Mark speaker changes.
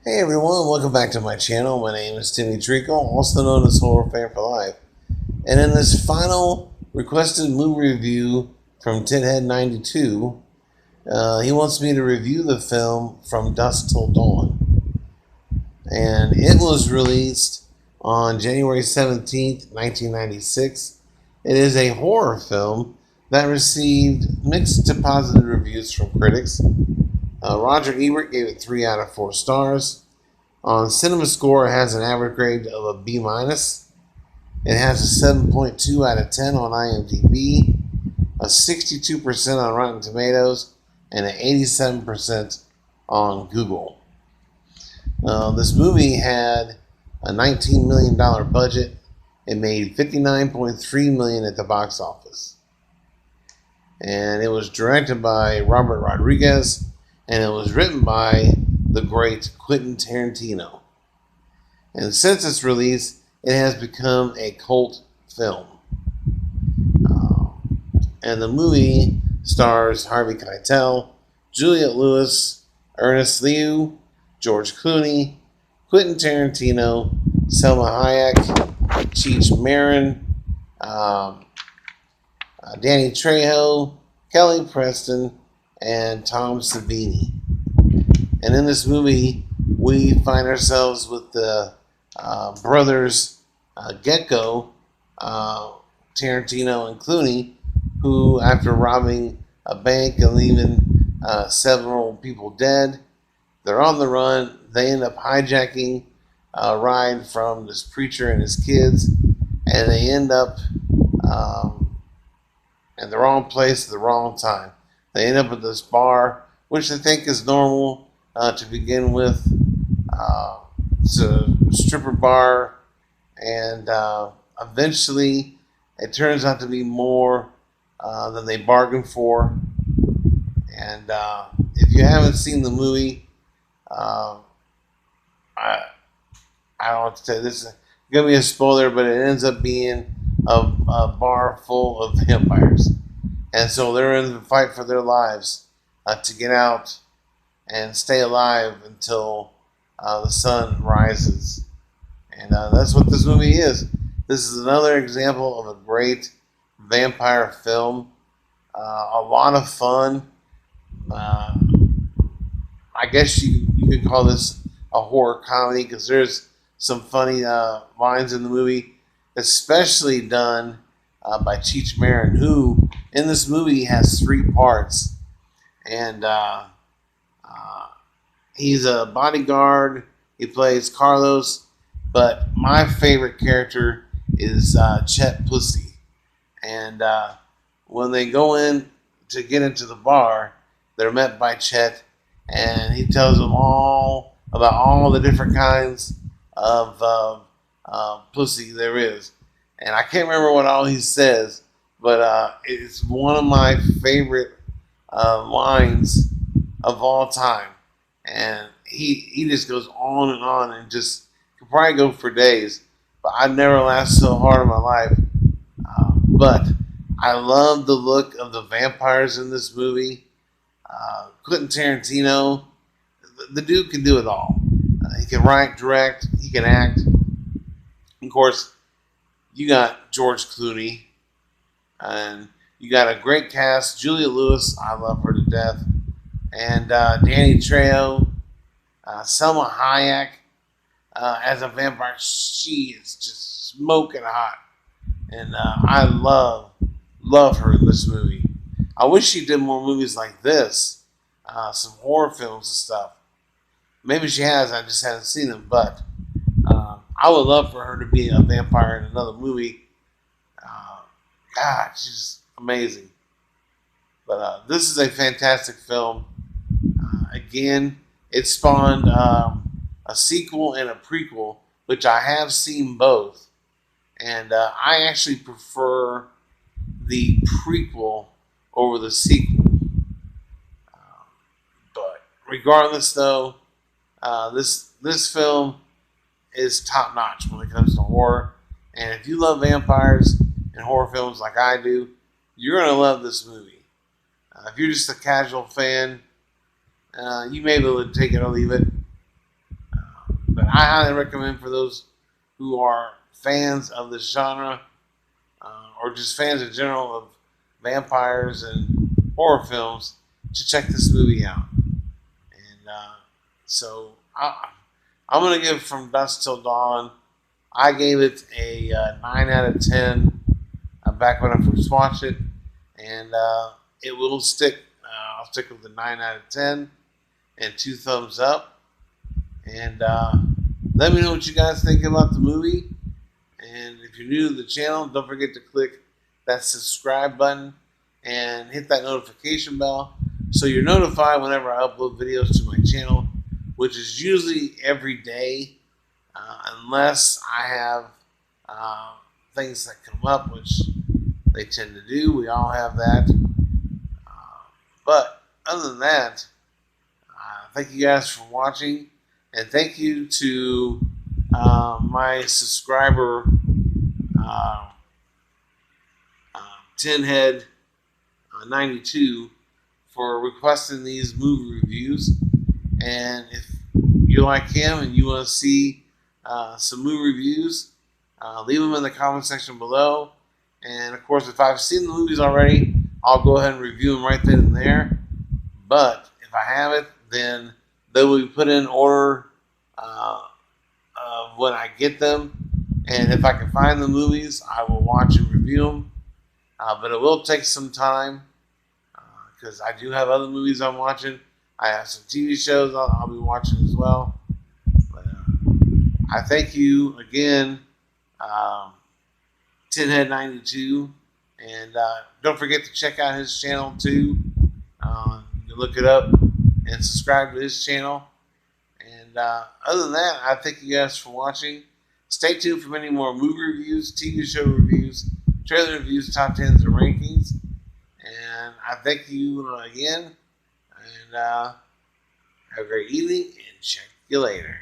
Speaker 1: Hey everyone, welcome back to my channel. My name is Timmy Treacle, also known as Horror Fan for Life. And in this final requested movie review from Tinhead92, he wants me to review the film From Dusk Till Dawn. And it was released on January 17th, 1996. It is a horror film that received mixed to positive reviews from critics. Roger Ebert gave it 3 out of 4 stars. On CinemaScore, it has an average grade of a B minus. It has a 7.2 out of 10 on IMDb, a 62% on Rotten Tomatoes, and an 87% on Google. This movie had a $19 million budget. It made $59.3 million at the box office. And it was directed by Robert Rodriguez, and it was written by the great Quentin Tarantino. And since its release, it has become a cult film. And the movie stars Harvey Keitel, Juliette Lewis, Ernest Liu, George Clooney, Quentin Tarantino, Selma Hayek, Cheech Marin, Danny Trejo, Kelly Preston, and Tom Savini. And in this movie, we find ourselves with the brothers Gecko, Tarantino, and Clooney, who, after robbing a bank and leaving several people dead, they're on the run. They end up hijacking a ride from this preacher and his kids, and they end up in the wrong place at the wrong time. They end up at this bar, which they think is normal to begin with. It's a stripper bar, and eventually it turns out to be more than they bargained for. And if you haven't seen the movie, I don't know what to tell you. This is going to be a spoiler, but it ends up being a bar full of vampires. And so they're in the fight for their lives to get out and stay alive until the sun rises. And that's what this movie is. This is another example of a great vampire film. A lot of fun. I guess you could call this a horror comedy because there's some funny lines in the movie, especially done by Cheech Marin, who in this movie has 3 parts. And he's a bodyguard. He plays Carlos. But my favorite character is Chet Pussy. And when they go in to get into the bar, they're met by Chet. And he tells them all about all the different kinds of pussy there is. And I can't remember what all he says, but it's one of my favorite lines of all time. And he just goes on and just could probably go for days. But I never laughed so hard in my life. But I love the look of the vampires in this movie. Quentin Tarantino, the dude can do it all. He can write, direct, he can act. Of course, you got George Clooney, and you got a great cast. Julia Lewis, I love her to death, and Danny Trejo, Selma Hayek as a vampire. She is just smoking hot, and I love her in this movie. I wish she did more movies like this, some horror films and stuff. Maybe she has, I just haven't seen them, but I would love for her to be a vampire in another movie. God, she's amazing. But this is a fantastic film. Again, it spawned a sequel and a prequel, which I have seen both. And I actually prefer the prequel over the sequel. But regardless, though, this film is top notch when it comes to horror. And if you love vampires and horror films like I do, you're gonna love this movie. If you're just a casual fan, you may be able to take it or leave it. I highly recommend for those who are fans of this genre, or just fans in general of vampires and horror films, to check this movie out. And so I'm going to give From Dusk Till Dawn. I gave it a 9 out of 10 back when I first watched it, and it will stick. I'll stick with the 9 out of 10 and 2 thumbs up. And let me know what you guys think about the movie. And if you're new to the channel, don't forget to click that subscribe button and hit that notification bell so you're notified whenever I upload videos to my channel, which is usually every day, unless I have things that come up, which they tend to do. We all have that. But other than that, thank you guys for watching, and thank you to my subscriber, Tinhead 92, for requesting these movie reviews. And if you like him and you want to see some movie reviews, leave them in the comment section below. And of course, if I've seen the movies already, I'll go ahead and review them right then and there. But if I haven't, then they will be put in order of when I get them. And if I can find the movies, I will watch and review them. But it will take some time because I do have other movies I'm watching. I have some TV shows I'll be watching as well. But I thank you again, Tinhead 92, and don't forget to check out his channel too. You look it up and subscribe to his channel. And other than that, I thank you guys for watching. Stay tuned for many more movie reviews, TV show reviews, trailer reviews, top 10s, and rankings. And I thank you again. And have a great evening, and check you later.